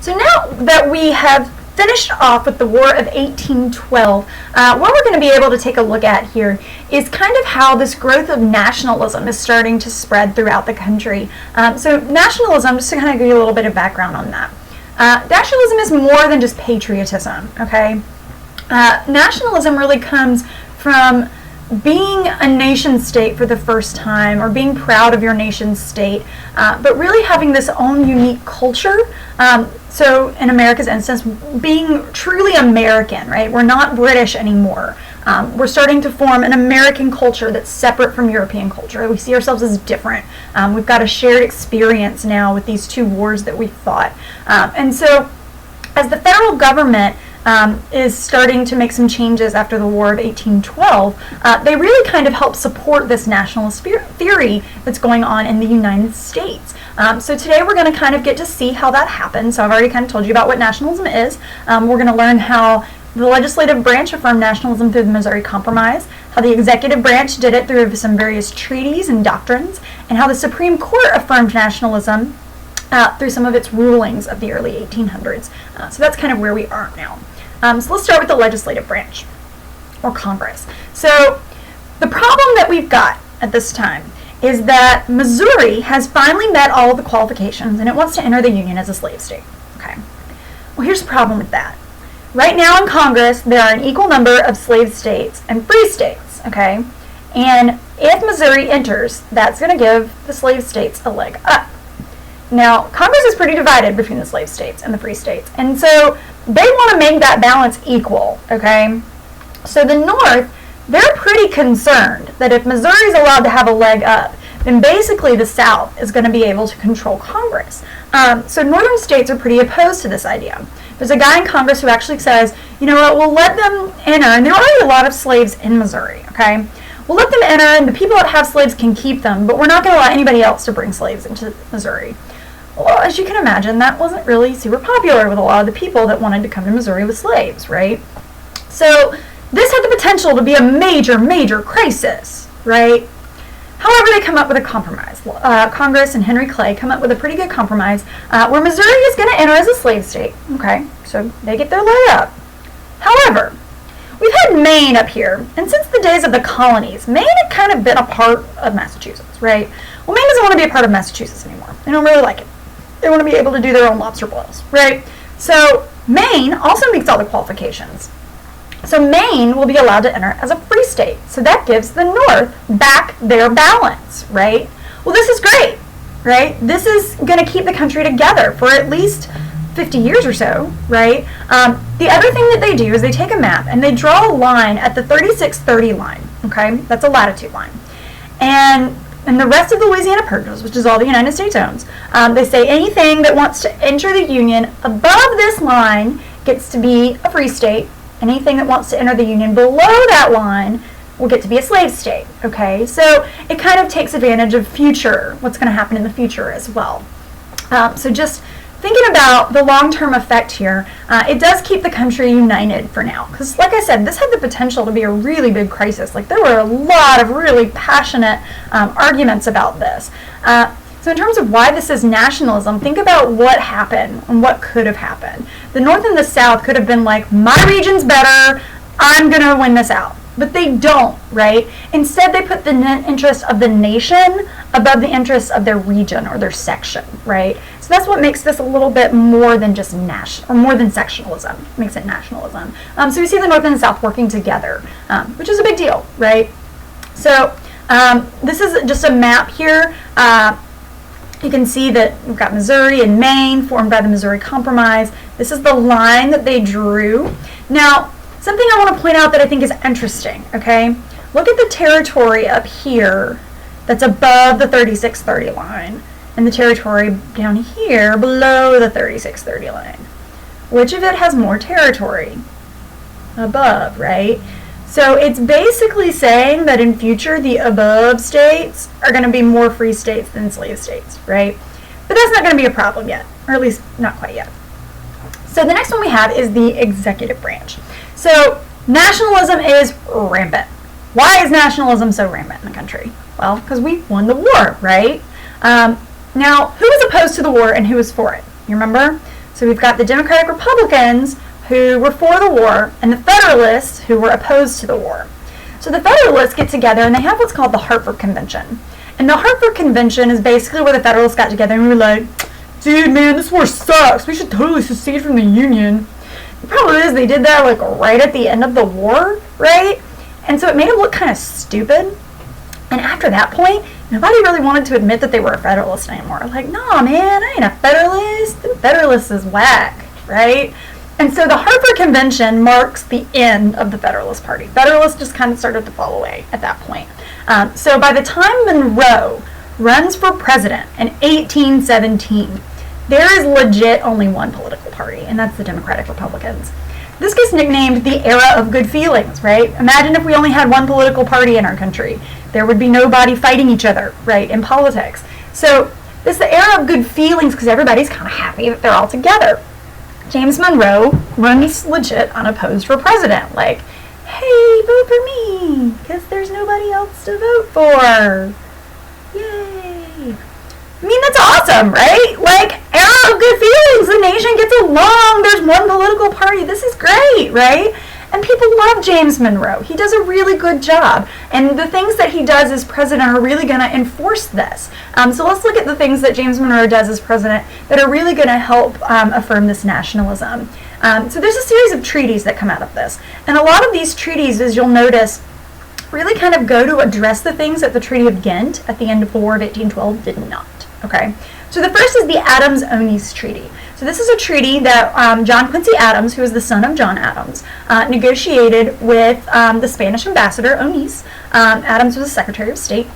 So now that we have finished off with the War of 1812, what we're going to be able to take a look at here is kind of how this growth of nationalism is starting to spread throughout the country. So nationalism, just to kind of give you a little bit of background on that. Nationalism is more than just patriotism, okay? Nationalism really comes from being a nation state for the first time, or being proud of your nation state, but really having this own unique culture. So in America's instance, being truly American, right? We're not British anymore. We're starting to form an American culture that's separate from European culture. We see ourselves as different. We've got a shared experience now with these two wars that we fought. And so as the federal government is starting to make some changes after the War of 1812, they really kind of help support this nationalist theory that's going on in the United States. So today we're going to kind of get to see how that happens. So I've already kind of told you about what nationalism is. We're going to learn how the legislative branch affirmed nationalism through the Missouri Compromise, how the executive branch did it through some various treaties and doctrines, and how the Supreme Court affirmed nationalism through some of its rulings of the early 1800s. So that's kind of where we are now. So let's start with the legislative branch, or Congress. So the problem that we've got at this time is that Missouri has finally met all of the qualifications and it wants to enter the Union as a slave state. Okay. Well, here's the problem with that. Right now in Congress, there are an equal number of slave states and free states, okay? And if Missouri enters, that's going to give the slave states a leg up. Now, Congress is pretty divided between the slave states and the free states, and so they want to make that balance equal, okay? So the North, they're pretty concerned that if Missouri is allowed to have a leg up, then basically the South is going to be able to control Congress. So northern states are pretty opposed to this idea. There's a guy in Congress who actually says, you know what, we'll let them enter, and there are already a lot of slaves in Missouri, okay? We'll let them enter, and the people that have slaves can keep them, but we're not going to allow anybody else to bring slaves into Missouri. Well, as you can imagine, that wasn't really super popular with a lot of the people that wanted to come to Missouri with slaves, right? So this had the potential to be a major, major crisis, right? However, they come up with a compromise. Congress and Henry Clay come up with a pretty good compromise where Missouri is going to enter as a slave state, okay? So they get their leg up. However, we've had Maine up here, and since the days of the colonies, Maine had kind of been a part of Massachusetts, right? Well, Maine doesn't want to be a part of Massachusetts anymore. They don't really like it. They want to be able to do their own lobster boils, right? So Maine also meets all the qualifications. So Maine will be allowed to enter as a free state. So that gives the North back their balance, right? Well, this is great, right? This is going to keep the country together for at least 50 years or so, right? The other thing that they do is they take a map and they draw a line at the 3630 line, okay? That's a latitude line. And the rest of the Louisiana Purchase, which is all the United States owns, they say anything that wants to enter the Union above this line gets to be a free state. Anything that wants to enter the Union below that line will get to be a slave state, okay? So it kind of takes advantage of what's going to happen in the future as well. So just thinking about the long-term effect here, it does keep the country united for now. Because like I said, this had the potential to be a really big crisis. Like there were a lot of really passionate arguments about this. So in terms of why this is nationalism, think about what happened and what could have happened. The North and the South could have been like, my region's better, I'm going to win this out. But they don't, right? Instead, they put the interest of the nation above the interests of their region or their section, right? So that's what makes this a little bit more than just more than sectionalism. It makes it nationalism. So we see the North and the South working together, which is a big deal, right? So this is just a map here. You can see that we've got Missouri and Maine formed by the Missouri Compromise. This is the line that they drew. Now, something I want to point out that I think is interesting, okay? Look at the territory up here that's above the 3630 line and the territory down here below the 3630 line. Which of it has more territory? Above, right? So it's basically saying that in future the above states are going to be more free states than slave states, right? But that's not going to be a problem yet, or at least not quite yet. So the next one we have is the executive branch. So nationalism is rampant. Why is nationalism so rampant in the country? Well, because we won the war, right? Now, who was opposed to the war and who was for it? You remember? So we've got the Democratic Republicans who were for the war and the Federalists who were opposed to the war. So the Federalists get together and they have what's called the Hartford Convention. And the Hartford Convention is basically where the Federalists got together and were like, dude, man, this war sucks. We should totally secede from the Union. The problem is they did that like right at the end of the war, right? And so it made them look kind of stupid. And after that point, nobody really wanted to admit that they were a Federalist anymore. Like, nah, man, I ain't a Federalist. The Federalist is whack, right? And so the Hartford Convention marks the end of the Federalist Party. Federalists just kind of started to fall away at that point. So by the time Monroe runs for president in 1817, there is legit only one political party, and that's the Democratic Republicans. This gets nicknamed the era of good feelings, right? Imagine if we only had one political party in our country. There would be nobody fighting each other, right, in politics. So this is the era of good feelings because everybody's kind of happy that they're all together. James Monroe runs legit unopposed for president. Like, hey, vote for me, because there's nobody else to vote for. Yay. I mean, that's awesome, right? Like, era of good feelings. The nation gets along. There's one political party. This is great, right? And people love James Monroe. He does a really good job. And the things that he does as president are really going to enforce this. So let's look at the things that James Monroe does as president that are really going to help affirm this nationalism. So there's a series of treaties that come out of this. And a lot of these treaties, as you'll notice, really kind of go to address the things that the Treaty of Ghent at the end of the War of 1812 did not. Okay? So the first is the Adams-Onis Treaty. So this is a treaty that John Quincy Adams, who is the son of John Adams, negotiated with the Spanish ambassador, Onis. Adams was the Secretary of State.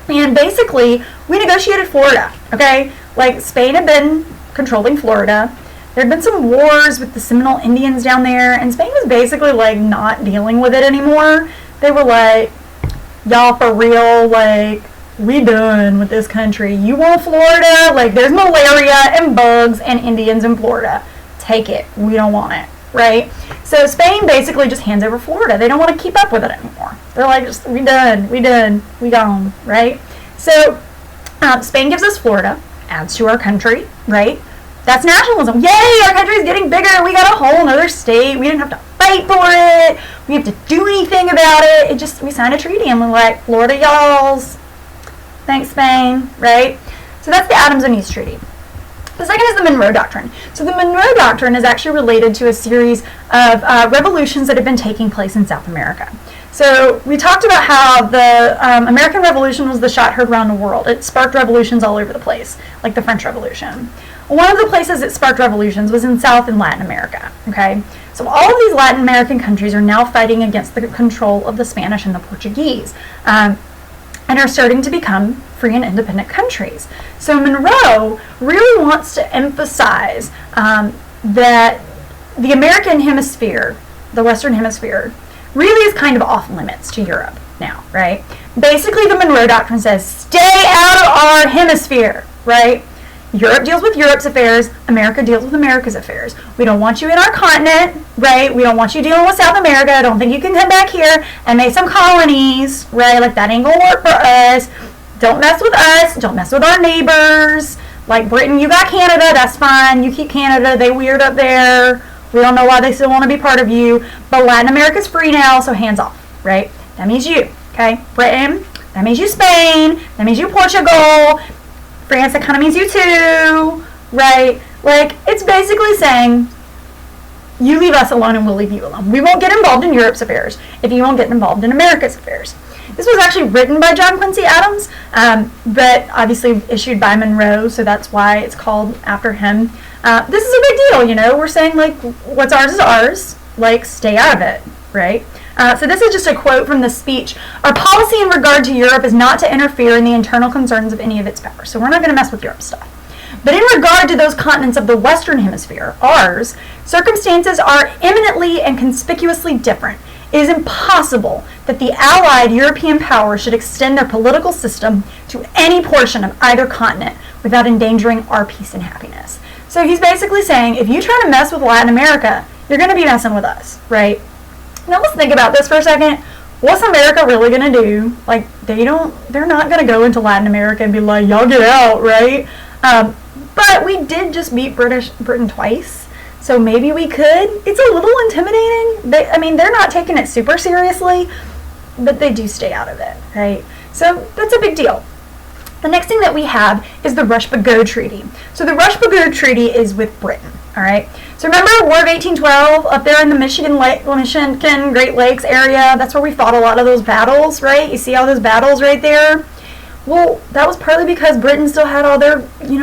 And basically, we negotiated Florida, okay? Like, Spain had been controlling Florida. There had been some wars with the Seminole Indians down there, and Spain was basically, like, not dealing with it anymore. They were like, y'all for real, like, we done with this country. You want Florida? Like, there's malaria and bugs and Indians in Florida. Take it. We don't want it, right? So Spain basically just hands over Florida. They don't want to keep up with it anymore. They're like, we done, we gone, right? So Spain gives us Florida, adds to our country, right? That's nationalism. Yay, our country's getting bigger. We got a whole other state. We didn't have to fight for it. We have to do anything about it. We signed a treaty and we're like, Florida y'all's. Thanks, Spain, right? So that's the Adams-Onis Treaty. The second is the Monroe Doctrine. So the Monroe Doctrine is actually related to a series of revolutions that have been taking place in South America. So we talked about how the American Revolution was the shot heard around the world. It sparked revolutions all over the place, like the French Revolution. One of the places it sparked revolutions was in South and Latin America, okay? So all of these Latin American countries are now fighting against the control of the Spanish and the Portuguese. And are starting to become free and independent countries. So Monroe really wants to emphasize that the American hemisphere, the Western hemisphere, really is kind of off limits to Europe now, right? Basically, the Monroe Doctrine says, stay out of our hemisphere, right? Europe deals with Europe's affairs, America deals with America's affairs. We don't want you in our continent, right? We don't want you dealing with South America. I don't think you can come back here and make some colonies, right? Like, that ain't gonna work for us. Don't mess with us. Don't mess with our neighbors. Like, Britain, you got Canada, that's fine. You keep Canada, they weird up there. We don't know why they still want to be part of you. But Latin America's free now, so hands off, right? That means you, okay? Britain, that means you Spain, that means you Portugal, France, that kind of means you too, right? Like, it's basically saying, you leave us alone and we'll leave you alone. We won't get involved in Europe's affairs if you won't get involved in America's affairs. This was actually written by John Quincy Adams, but obviously issued by Monroe, so that's why it's called after him. This is a big deal, you know? We're saying, like, what's ours is ours. Like, stay out of it, right? So this is just a quote from the speech. Our policy in regard to Europe is not to interfere in the internal concerns of any of its powers. So we're not going to mess with Europe stuff. But in regard to those continents of the Western Hemisphere, ours, circumstances are eminently and conspicuously different. It is impossible that the allied European powers should extend their political system to any portion of either continent without endangering our peace and happiness. So he's basically saying, if you try to mess with Latin America, you're going to be messing with us, right? Now let's think about this for a second. What's America really going to do? Like, they're not going to go into Latin America and be like, y'all get out, right? But we did just beat Britain twice, so maybe we could. It's a little intimidating. They're not taking it super seriously, but they do stay out of it, right? So that's a big deal. The next thing that we have is the Rush-Bagot Treaty. So the Rush-Bagot Treaty is with Britain, all right? So remember War of 1812 up there in the Michigan, Great Lakes area? That's where we fought a lot of those battles, right? You see all those battles right there? Well, that was partly because Britain still had all their,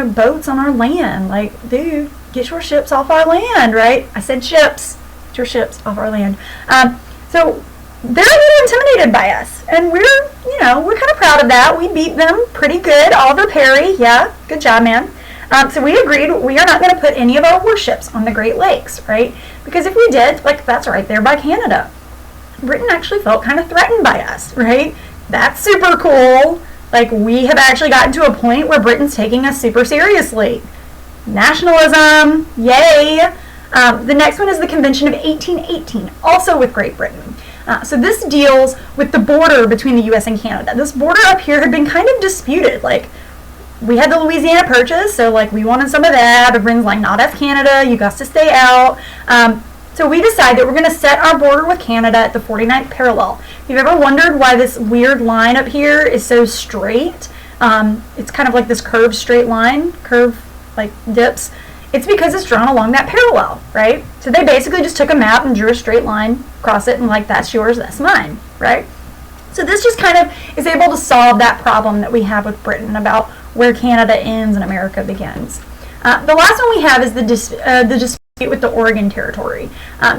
boats on our land. Like, dude, get your ships off our land, right? I said ships. Get your ships off our land. So they're a little intimidated by us, and we're kind of proud of that. We beat them pretty good. Oliver Perry, yeah, good job, man. So we agreed we are not going to put any of our warships on the Great Lakes, right? Because if we did, that's right there by Canada. Britain actually felt kind of threatened by us, right? That's super cool. We have actually gotten to a point where Britain's taking us super seriously. Nationalism, yay! The next one is the Convention of 1818, also with Great Britain. So this deals with the border between the U.S. and Canada. This border up here had been kind of disputed. We had the Louisiana Purchase, so we wanted some of that, but Britain's not, that's Canada, you got to stay out. So we decided that we're going to set our border with Canada at the 49th parallel. If you've ever wondered why this weird line up here is so straight, it's kind of like this curved straight line, dips. It's because it's drawn along that parallel, right? So they basically just took a map and drew a straight line across it and that's yours, that's mine, right? So this just kind of is able to solve that problem that we have with Britain about where Canada ends and America begins. The last one we have is the dispute with the Oregon Territory.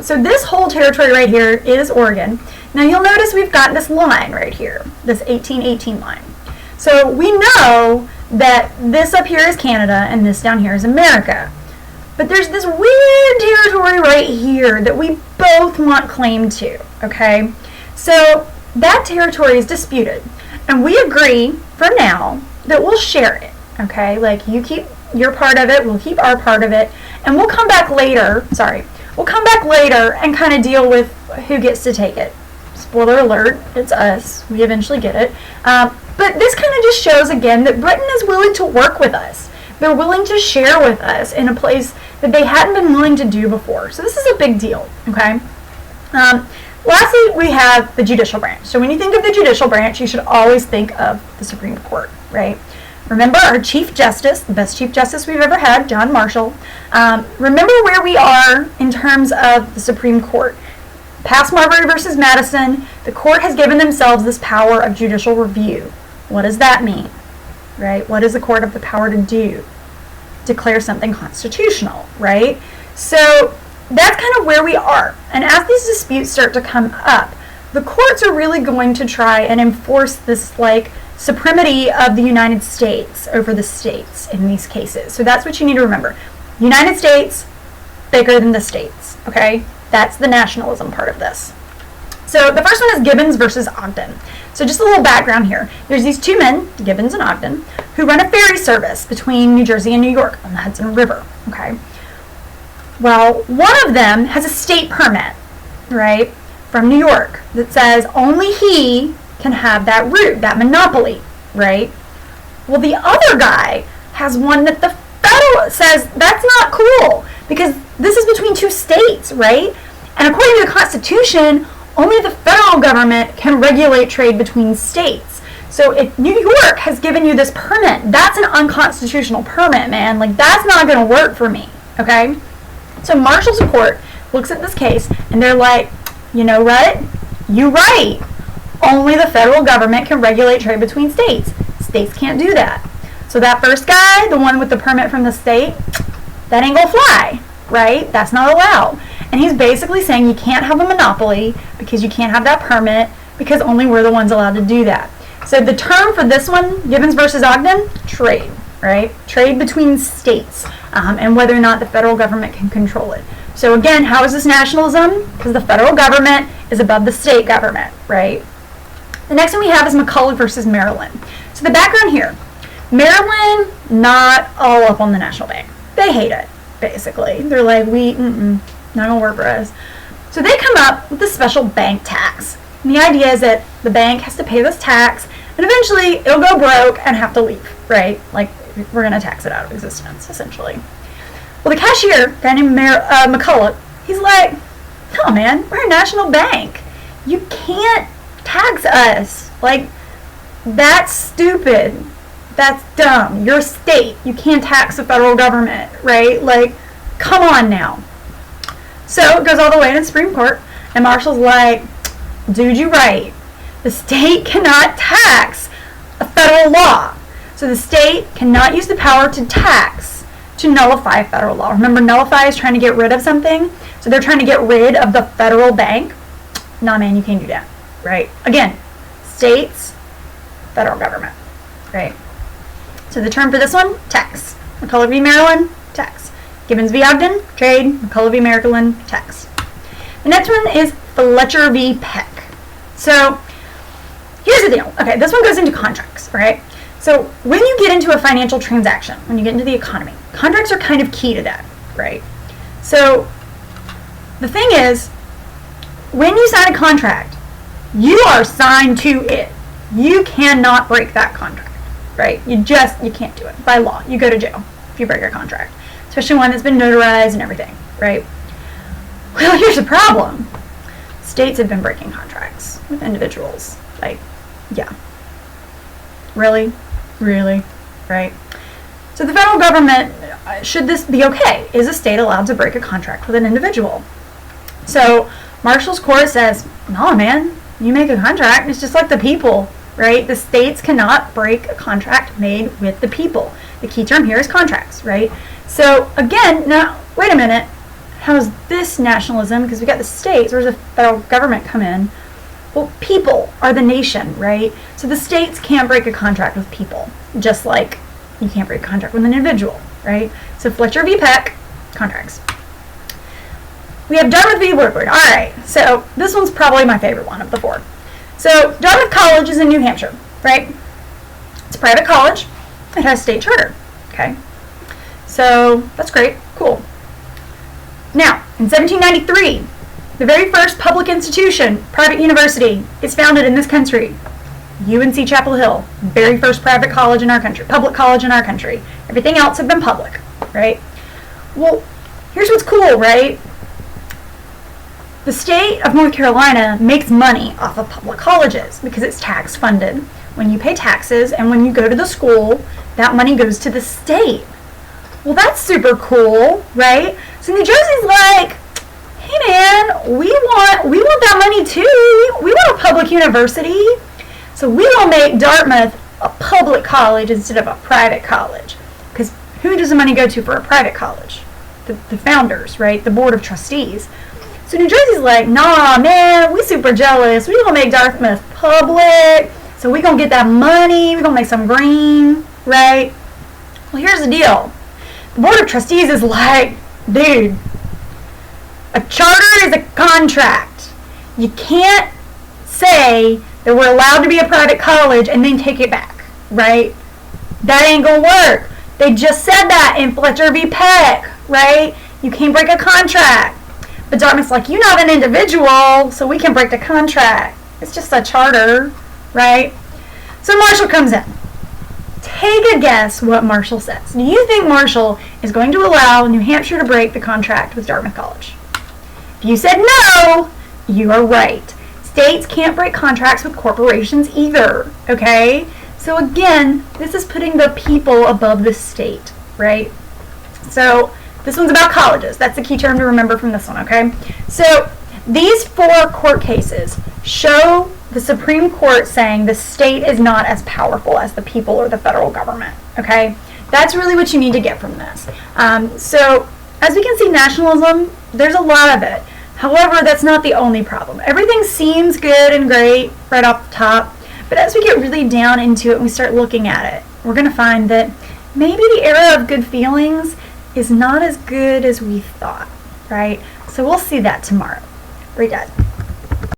So this whole territory right here is Oregon. Now you'll notice we've got this line right here, this 1818 line. So we know that this up here is Canada and this down here is America. But there's this weird territory right here that we both want claim to, okay? So that territory is disputed. And we agree, for now, that we'll share it, okay? You keep your part of it, we'll keep our part of it, and we'll come back later and kind of deal with who gets to take it. Spoiler alert, it's us. We eventually get it. But this kind of just shows, again, that Britain is willing to work with us. They're willing to share with us in a place that they hadn't been willing to do before. So this is a big deal, okay? Lastly, we have the Judicial Branch. So when you think of the Judicial Branch, you should always think of the Supreme Court, right? Remember our Chief Justice, the best Chief Justice we've ever had, John Marshall. Remember where we are in terms of the Supreme Court. Past Marbury versus Madison, the court has given themselves this power of judicial review. What does that mean, right? What does the court have the power to do? Declare something constitutional, right? So that's kind of where we are. And as these disputes start to come up, the courts are really going to try and enforce this supremacy of the United States over the states in these cases. So that's what you need to remember. United States, bigger than the states, okay? That's the nationalism part of this. So the first one is Gibbons versus Ogden. So just a little background here. There's these two men, Gibbons and Ogden, who run a ferry service between New Jersey and New York on the Hudson River, okay? Well, one of them has a state permit, right, from New York that says only he can have that route, that monopoly, right? Well, the other guy has one that the federal says that's not cool because this is between two states, right? And according to the Constitution, only the federal government can regulate trade between states. So if New York has given you this permit, that's an unconstitutional permit, man. That's not going to work for me, okay? So Marshall's court looks at this case and they're like, you know what? You're right. Only the federal government can regulate trade between states. States can't do that. So that first guy, the one with the permit from the state, that ain't gonna fly, right? That's not allowed. And he's basically saying you can't have a monopoly because you can't have that permit because only we're the ones allowed to do that. So the term for this one, Gibbons versus Ogden, trade, right? Trade between states and whether or not the federal government can control it. So again, how is this nationalism? Because the federal government is above the state government, right? The next one we have is McCulloch versus Maryland. So the background here, Maryland, not all up on the National Bank. They hate it, basically. They're like, not gonna work for us. So they come up with a special bank tax. And the idea is that the bank has to pay this tax, and eventually it'll go broke and have to leave, right? we're going to tax it out of existence, essentially. Well, the cashier, a guy named McCulloch, he's like, no, man, we're a national bank. You can't tax us. Like, that's stupid. That's dumb. You're a state. You can't tax the federal government, right? Like, come on now. So it goes all the way to the Supreme Court, and Marshall's like, dude, you're right. The state cannot tax a federal law. So the state cannot use the power to tax to nullify federal law. Remember, nullify is trying to get rid of something. So they're trying to get rid of the federal bank. Nah, man, you can't do that, right? Again, states, federal government, right? So the term for this one, tax. McCulloch v. Maryland, tax. Gibbons v. Ogden, trade. McCulloch v. Maryland, tax. The next one is Fletcher v. Peck. So here's the deal. Okay, this one goes into contracts, right? So when you get into a financial transaction, when you get into the economy, contracts are kind of key to that, right? So the thing is, when you sign a contract, you are signed to it. You cannot break that contract, right? You can't do it by law. You go to jail if you break a contract, especially one that's been notarized and everything, right? Well, here's the problem. States have been breaking contracts with individuals. Like, yeah. Really? Really? Right? So the federal government, should this be okay? Is a state allowed to break a contract with an individual? So Marshall's court says, no, man, you make a contract, it's just like the people, right? The states cannot break a contract made with the people. The key term here is contracts, right? So again, now, wait a minute. How's this nationalism? Because we got the states, where does the federal government come in? Well, people are the nation, right? So the states can't break a contract with people, just like you can't break a contract with an individual, right? So Fletcher v. Peck, contracts. We have Dartmouth v. Woodward. All right, so this one's probably my favorite one of the four. So Dartmouth College is in New Hampshire, right? It's a private college. It has a state charter, okay? So that's great, cool. Now, in 1793, the very first public institution, private university, is founded in this country. UNC Chapel Hill, very first private college in our country, public college in our country. Everything else have been public, right? Well, here's what's cool, right? The state of North Carolina makes money off of public colleges because it's tax funded. When you pay taxes and when you go to the school, that money goes to the state. Well, that's super cool, right? So New Jersey's like, hey man, we want that money too. We want a public university. So we will make Dartmouth a public college instead of a private college. Because who does the money go to for a private college? The founders, right? The board of trustees. So New Jersey's like, nah man, we super jealous. We gonna make Dartmouth public. So we gonna get that money. We gonna make some green, right? Well, here's the deal. The board of trustees is like, dude, a charter is a contract. You can't say that we're allowed to be a private college and then take it back, right? That ain't gonna work. They just said that in Fletcher v. Peck, right? You can't break a contract. But Dartmouth's like, you're not an individual, so we can break the contract. It's just a charter, right? So Marshall comes in. Take a guess what Marshall says. Do you think Marshall is going to allow New Hampshire to break the contract with Dartmouth College? If you said no, you are right. States can't break contracts with corporations either, okay? So again, this is putting the people above the state, right? So this one's about colleges. That's the key term to remember from this one, okay? So these four court cases show the Supreme Court saying the state is not as powerful as the people or the federal government, okay? That's really what you need to get from this. So as we can see, nationalism, there's a lot of it. However, that's not the only problem. Everything seems good and great right off the top, but as we get really down into it and we start looking at it, we're going to find that maybe the era of good feelings is not as good as we thought, right? So we'll see that tomorrow. Right, Dad?